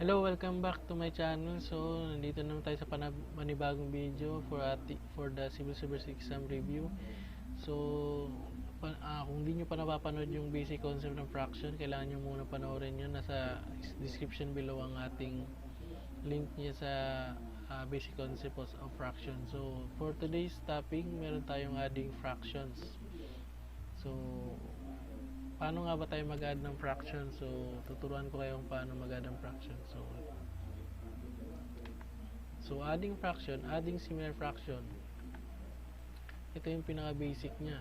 Hello, welcome back to my channel. So, nandito naman tayo sa panibagong video for the Civil Service Exam review. So, kung hindi nyo pa napapanood yung basic concept ng fraction, kailangan nyo muna panoorin yun. Nasa description below ang ating link niya sa basic concept of fraction. So, for today's topic, meron tayong adding fractions. So, paano nga ba tayo mag-add ng fraction? So, tuturuan ko kayo kung paano mag-add ng fraction. So, adding fraction, adding similar fraction. Ito yung pinaka-basic niya.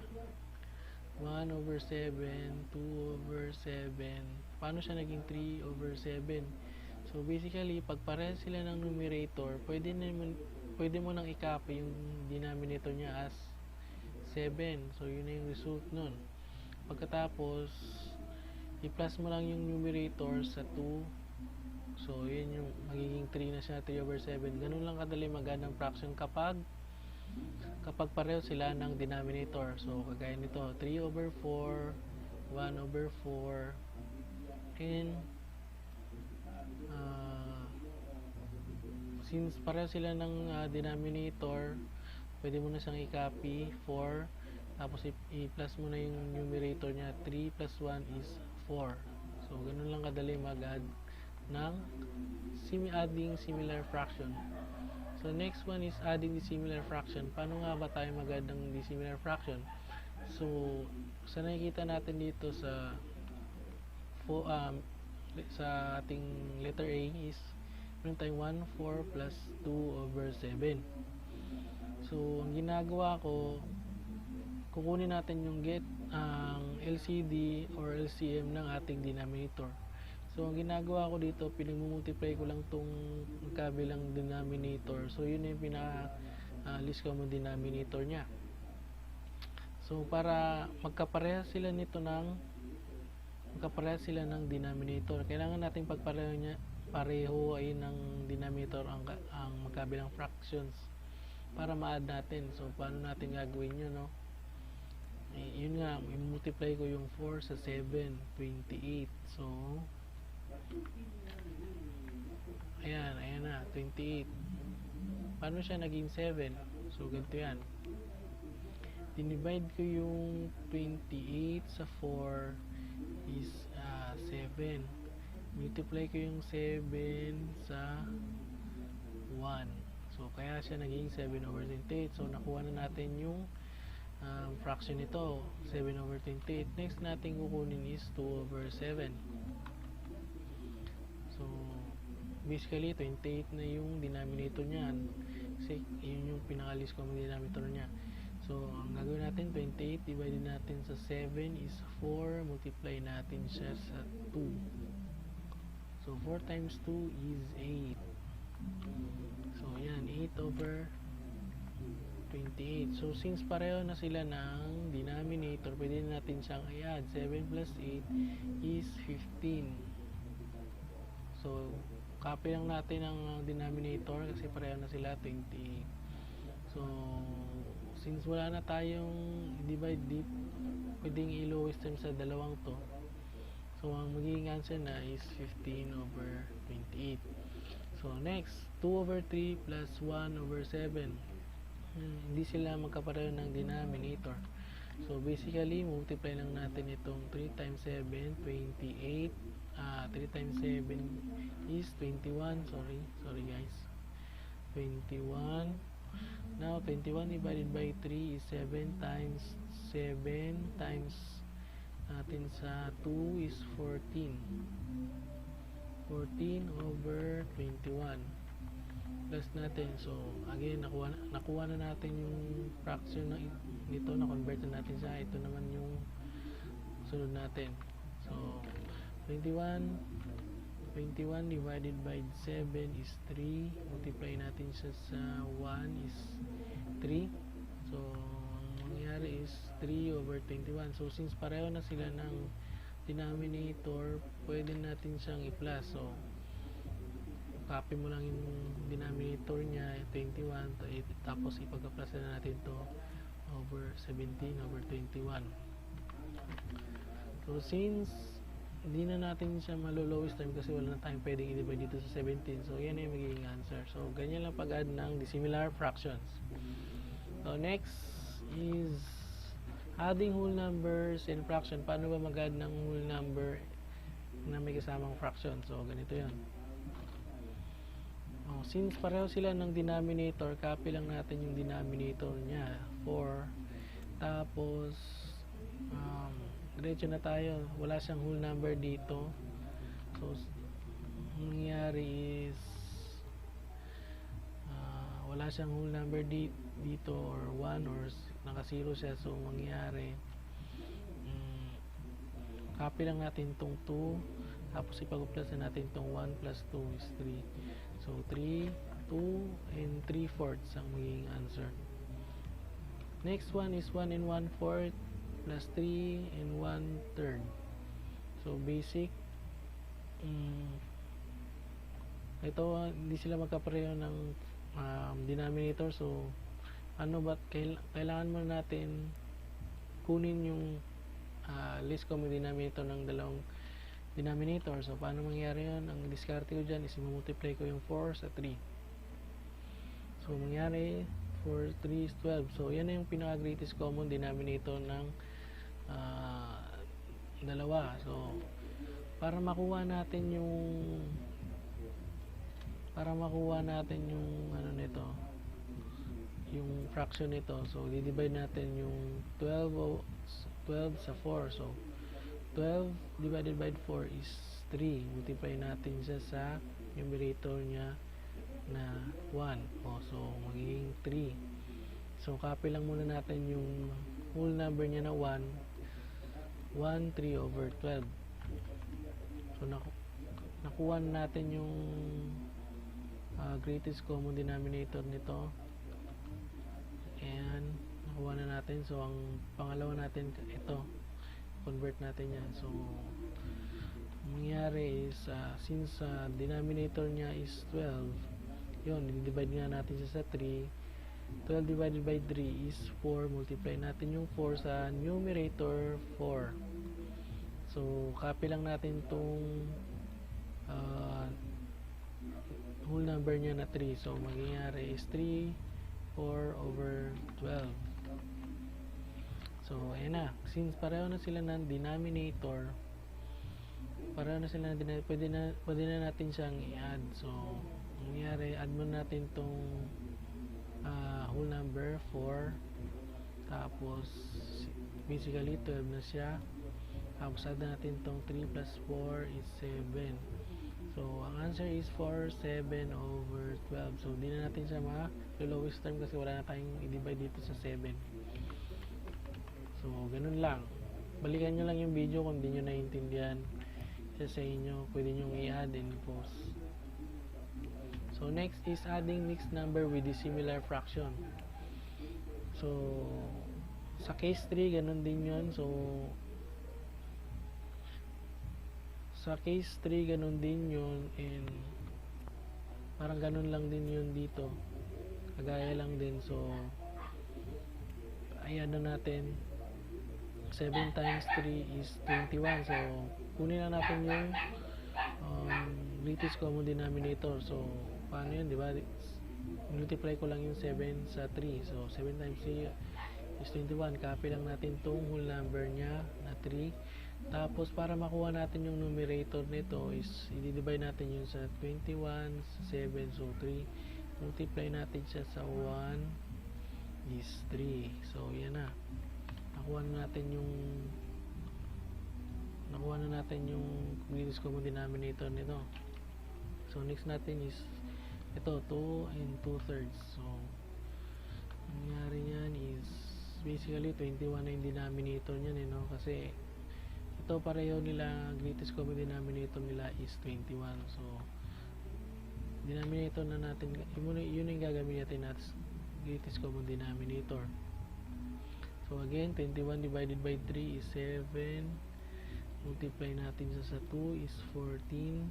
1 over 7, 2 over 7. Paano siya naging 3 over 7? So, basically, pag pareha sila ng numerator, pwede mo nang i-copy yung denominator niya as 7. So, yun na yung result nun. Pagkatapos, i-plus mo lang yung numerator sa 2. So, yun yung magiging 3 na siya, 3 over 7. Ganun lang kadali mag-add ng fraction kapag pareho sila ng denominator. So, kagaya nito, 3 over 4, 1 over 4, and since pareho sila ng denominator, pwede mo na siyang i-copy 4. Tapos i-plus mo na yung numerator niya. 3 plus 1 is 4. So, ganun lang kadali mag-add ng adding similar fraction. So, next one is adding dissimilar fraction. Paano nga ba tayo mag-add ng dissimilar fraction? So, sa nakikita natin dito sa ating letter A is meron tayong 1, 4 plus 2 over 7. So, ang ginagawa ko, kukunin natin yung ang LCD or LCM ng ating denominator. So, ang ginagawa ko dito, pinag-multiply ko lang tong kabilang denominator. So, yun yung least common denominator niya. So, para magkapareha sila ng denominator, kailangan natin pareho ay ng denominator ang magkabilang fractions para ma-add natin. So, paano natin gagawin yun, no? Yun nga, i-multiply ko yung 4 sa 7, 28. So, ayan na, 28. Paano siya naging 7? So, ganito yan. Dinivide ko yung 28 sa 4 is 7. Multiply ko yung 7 sa 1. So, kaya siya naging 7 over 28. So, nakuha na natin yung fraction nito, 7 over 28. Next natin kukunin is 2 over 7. So, basically, 28 na yung denominator niyan. Kasi, yun yung pinaka-least common denominator niya. So, ang gagawin natin, 28, divide natin sa 7 is 4, multiply natin siya sa 2. So, 4 times 2 is 8. So, yan, 8 over 28. So, since pareho na sila ng denominator, pwede natin siyang i-add. 7 plus 8 is 15. So, copy lang natin ang denominator kasi pareho na sila, 28. So, since wala na tayong divide deep, pwedeng i-lowest term sa dalawang to. So, ang magiging answer na is 15 over 28. So, next, 2 over 3 plus 1 over 7. Hindi sila magkapareho ng denominator. So, basically, multiply lang natin itong 3 times 7, 28. 3 times 7 is 21. Sorry guys. 21. Now, 21 divided by 3 is 7 times 7 times natin sa 2 is 14. 14 over 21. Plus natin. So, again, nakuha na natin yung fraction nito, na-convert na natin siya. Ito naman yung sunod natin. So, 21 divided by 7 is 3. Multiply natin siya sa 1 is 3. So, ang mangyayari is 3 over 21. So, since pareho na sila ng denominator, pwede natin siyang i-plus. So, copy mo lang yung denominator niya, 21, tapos ipag-plus na natin to over 17 over 21. So, since hindi na natin siya malo-lowest term kasi wala na tayong pwedeng i-divide dito sa 17. So yan yung magiging answer. So ganyan lang pag-add ng dissimilar fractions. So next is adding whole numbers and fraction. Paano ba mag-add ng whole number na may kasamang fraction? So ganito yan. Since pareho sila ng denominator, copy lang natin yung denominator niya, 4. Tapos diretso na tayo, wala siyang whole number dito. So nangyayari is wala siyang whole number dito or 1 or naka 0 siya. So mangyayari copy lang natin tong 2, tapos ipag-plus na natin tong 1 plus 2 is 3. So 3, 2 and 3/4 ang magiging answer. Next one is 1 and 1/4 plus 3 and 1/3. So basic, ito hindi sila magkapareho ng denominator. So ano ba, kailangan mo natin kunin yung least common denominator ng dalawang denominator. So paano mangyari yun? Ang diskarte ko dyan is multiply ko yung 4 sa 3. So mangyari 4, 3 is 12. So yan na yung pinaka greatest common denominator ng dalawa. So para makuha natin yung ano nito, yung fraction nito, so di-divide natin yung 12 sa 4. So 12 divided by 4 is 3. Multiply natin siya sa numerator niya na 1. So magiging 3. So copy lang muna natin yung whole number niya na 1, 3 over 12. So nakuha natin yung greatest common denominator nito, and nakuha na natin. So ang pangalawa natin, ito, convert natin yan. So mangyari is since denominator niya is 12, yun, divide nga natin siya sa 3. 12 divided by 3 is 4. Multiply natin yung 4 sa numerator, 4. So copy lang natin tong whole number niya na 3. So mangyayari is 3, 4 over 12. So ayan na, since pareho na sila ng denominator, pwede na natin siyang i-add. So mangyayari, add mo natin tong whole number 4, tapos basically 12 na siya, tapos add natin tong 3 plus 4 is 7. So ang answer is 4, 7 over 12. So di na natin siya ma-lowest term kasi wala na tayong i-divide dito sa 7. So ganun lang, balikan nyo lang yung video kung di nyo naiintindihan sa inyo, pwede nyo i-add and post. So next is adding mixed number with dissimilar fraction. So sa case 3 ganun din yun. So sa case 3 ganun din yun, and parang ganun lang din yun dito, kagaya lang din. So ayan na natin, 7 times 3 is 21. So kunin na natin yung greatest common denominator. So paano yun, diba? Multiply ko lang yung 7 sa 3. So 7 times 3 is 21. Copy lang natin tong whole number nya na 3. Tapos para makuha natin yung numerator nito is i-divide natin yun sa 21 sa 7. So 3. Multiply natin siya sa 1 is 3. So yan na, nakuha na natin yung greatest common denominator nito. So next natin is ito, 2 and 2/3. So nangyari niyan is basically 21 na yung denominator niyan, no? Kasi ito pareho nila, greatest common denominator nila is 21. So denominator na natin, yun yung gagamitin natin, greatest common denominator. So again, 21 divided by 3 is 7. Multiply natin sa 2 is 14.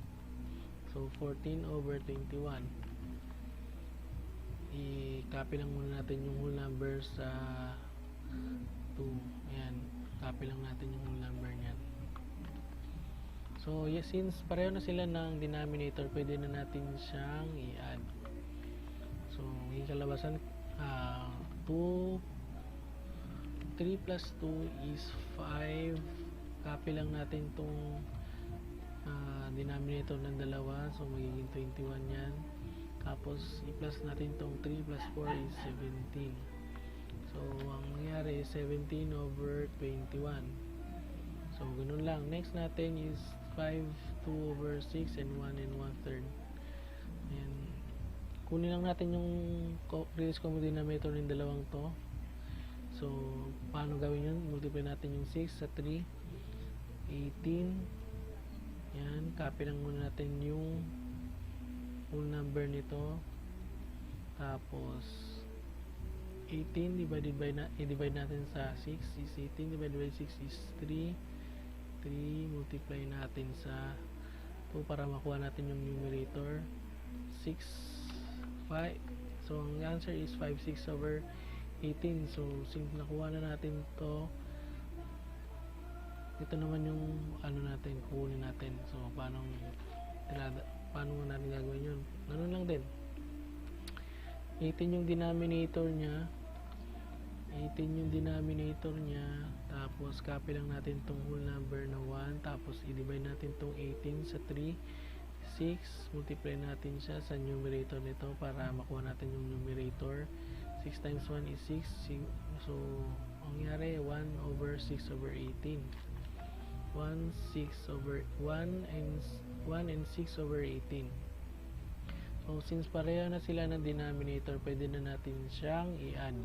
So 14 over 21. I-copy lang muna natin yung whole number sa 2. Ayan, copy lang natin yung whole number niyan. So, since pareho na sila ng denominator, pwede na natin siyang i-add. So, yung kalabasan, 2, 3 plus 2 is 5. Copy lang natin itong denominator ng dalawa. So, magiging 21 yan. Tapos, i-plus natin itong 3 plus 4 is 17. So, ang nangyari is 17 over 21. So, ganun lang. Next natin is 5, 2 over 6, and 1 and 1/3. And, kunin lang natin yung greatest common denominator ng dalawang to. So, paano gawin yun? Multiply natin yung 6 sa 3. 18. Yan. Copy lang muna natin yung whole number nito. Tapos, 18 i-divide natin sa 6 is 18 divided by 6 is 3. 3 multiply natin sa 2 para makuha natin yung numerator. 6, 5. So, ang answer is 5, 6 over 18. So, since nakuha na natin to, ito naman yung natin, kukunin natin. So, paano natin gagawin yun? Ganun lang din. 18 yung denominator niya. Tapos, copy lang natin tong whole number na 1. Tapos, i-divide natin tong 18 sa 3. 6. Multiply natin siya sa numerator nito para makuha natin yung numerator. 6 times 1 is 6. So, ang nangyari, 1 over 6 over 18. 1 and 6 over 18. So, since pareho na sila ng denominator, pwede na natin siyang i-add.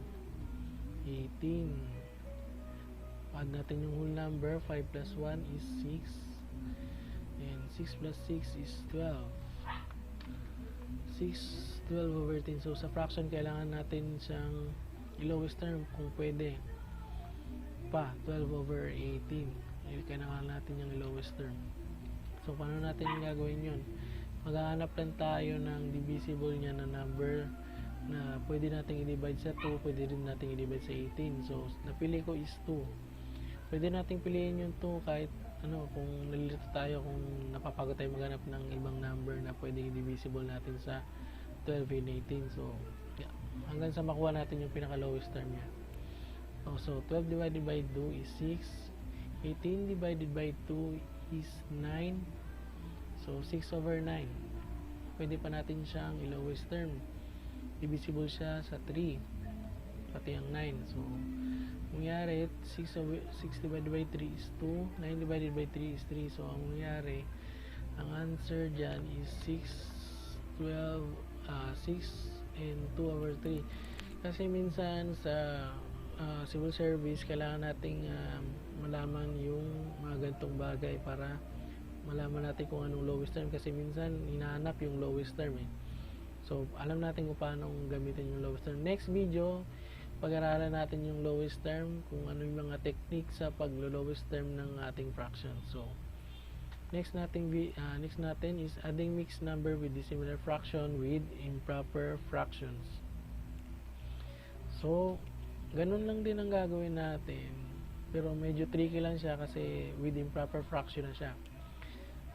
18. Add natin yung whole number. 5 plus 1 is 6. And 6 plus 6 is 12. 12 over 10. So, sa fraction, kailangan natin siyang i-lowest term kung pwede. 12 over 18. Kailangan natin yung lowest term. So, paano natin gagawin yun? Maghahanap lang tayo ng divisible niya na number na pwede natin i-divide sa 2, pwede rin natin i-divide sa 18. So, napili ko is 2. Pwede natin piliin yung 2 kahit kung nalilito tayo, kung napapagod tayo maghanap ng ibang number na pwedeng i-divisible natin sa 12 and 18. So, yeah, hanggang sa makuha natin yung pinaka-lowest term niya. So, 12 divided by 2 is 6. 18 divided by 2 is 9. So, 6 over 9. Pwede pa natin siyang i-lowest term. Divisible siya sa 3. Pati ang 9. So, mangyari, 6 divided by 3 is 2. 9 divided by 3 is 3. So, ang mangyari, ang answer dyan is 6 and 2 over 3. Kasi minsan sa civil service, kailangan nating malaman yung mga ganitong bagay para malaman natin kung anong lowest term, kasi minsan hinahanap yung lowest term So, alam natin kung paano gamitin yung lowest term. Next video, pag-aralan natin yung lowest term, kung ano yung mga technique sa pag-lowest term ng ating fraction. So, next natin is adding mixed number with dissimilar fraction with improper fractions. So, ganun lang din ang gagawin natin, pero medyo tricky lang siya kasi with improper fraction na siya.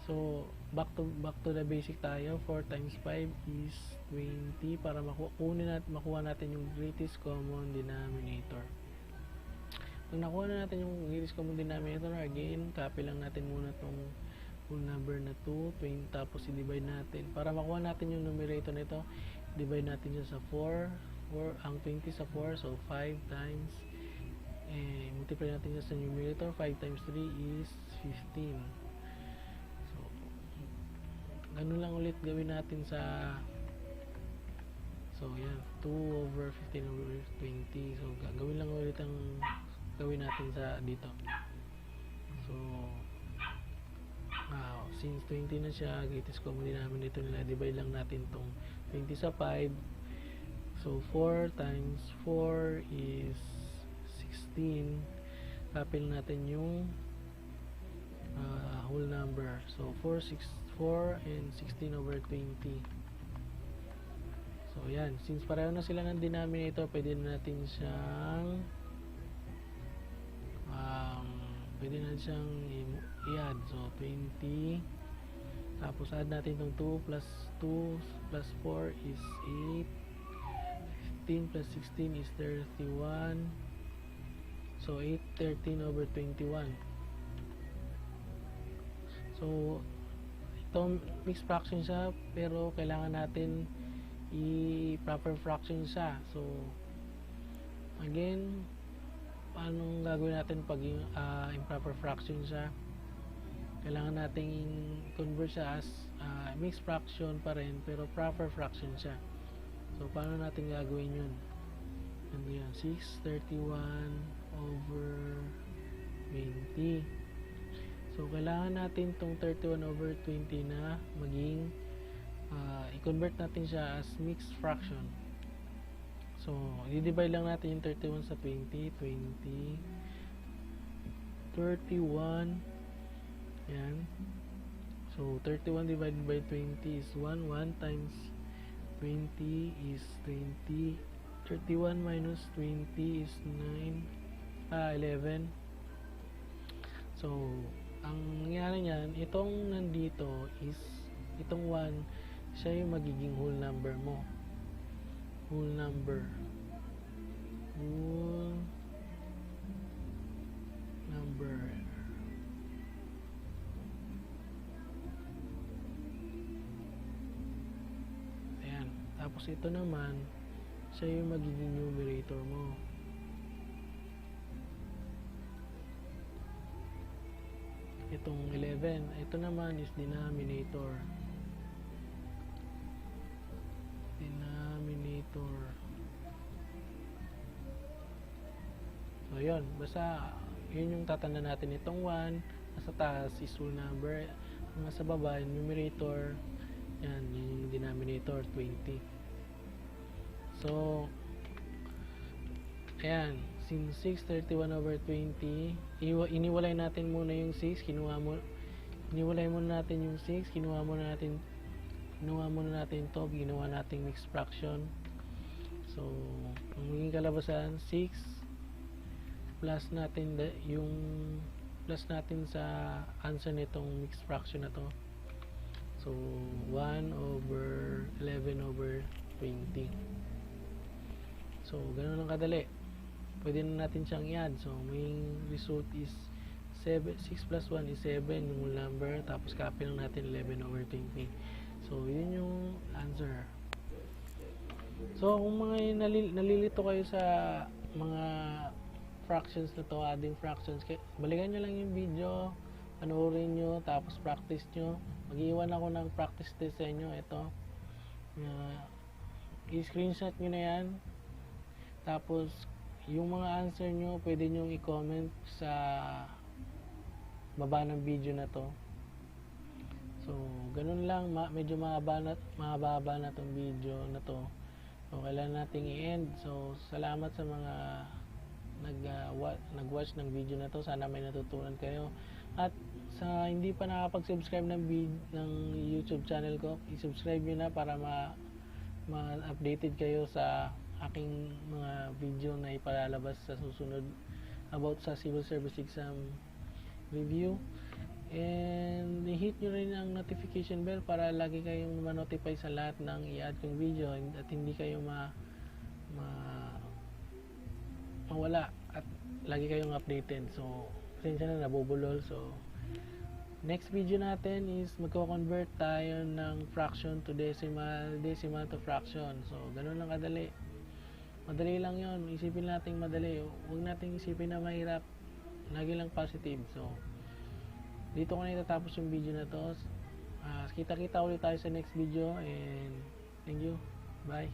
So, back to the basic tayo. 4 times 5 is 20 para makuha natin yung greatest common denominator. Pag nakuha na natin yung greatest common denominator, again, copy lang natin muna tong whole number na 2, 20, tapos i-divide natin. Para makuha natin yung numerator nito, divide natin siya sa 4, ang 20 sa 4, so 5 times, multiply natin siya sa numerator. 5 times 3 is 15. Ganun lang ulit gawin natin sa yan, 2 over 15 over 20. So, gawin lang ulit ang gawin natin sa dito. So, since 20 na siya, greatest common denominator nila, divide lang natin tong 20 sa 5. So, 4 times 4 is 16. Copy natin yung whole number. So, 4 and 16 over 20. So, yan. Since pareho na sila ng denominator, pwede na natin siyang i-add. So 20, tapos add natin itong 2 plus 2 plus 4 is 8, 15 plus 16 is 31. So 8 13 over 21. So ito mixed fraction siya, pero kailangan natin i-proper fraction siya. So again, paano gagawin natin pag improper fraction siya? Kailangan nating convert siya as mixed fraction pa rin, pero proper fraction siya. So paano natin gagawin yun? Ano yan? 631 over 20. So kailangan natin tong 31 over 20 na maging i-convert natin siya as mixed fraction. So i-divide lang natin yung 31 sa 20. 20 31. Yan. So 31 divided by 20 is 1. 1 times 20 is 20. 31 minus 20 is 11. So ang nangyari niyan, itong nandito is itong 1, siya yung magiging whole number mo. Whole number. Whole number. Ayan. Tapos ito naman, siya yung magiging numerator mo. Itong 11, ito naman is denominator. So yun, basta yun yung tatanda natin. Itong 1 nasa taas is whole number, ang nasa baba yung numerator, yan yung denominator 20. So ayan, since 631 over 20, iniwalay natin muna yung 6, iniwalay muna natin yung 6, kinuha muna natin to, ginawa nating mixed fraction. So ang maging kalabasan 6 plus natin yung plus natin sa answer nitong mixed fraction na to. So 1 over 11 over 20. So ganoon lang kadali. Pwede na natin siyang i-add. So may result is 6 plus 1 is 7 yung number, tapos copy lang natin 11 over 20. So yun yung answer. So kung mga nalilito kayo sa mga fractions na to, adding fractions, balikan nyo lang yung video, panoorin nyo, tapos practice nyo. Mag-iwan ako ng practice test sa inyo. Ito, i-screenshot nyo na yan, tapos yung mga answer nyo pwede nyo i-comment sa baba ng video na to. So ganun lang, medyo mahaba na tong video na to. So kailangan nating i-end. So salamat sa mga nag-watch ng video na to. Sana may natutunan kayo. At sa hindi pa nakapag-subscribe ng YouTube channel ko, i-subscribe nyo na para ma-updated kayo sa aking mga video na ipalalabas sa susunod about sa civil service exam review. And i-hit nyo rin ang notification bell para lagi kayong ma-notify sa lahat ng i-add kong video at hindi kayo mawala at lagi kayong updated. So pasensya na, nabubulol. So next video natin is magko-convert tayo ng fraction to decimal to fraction. So ganun lang kadali, madali lang yon. Isipin natin madali, huwag nating isipin na mahirap, lagi lang positive. So dito ko na itatapos yung video na to. Kita-kita ulit tayo sa next video, and thank you, bye.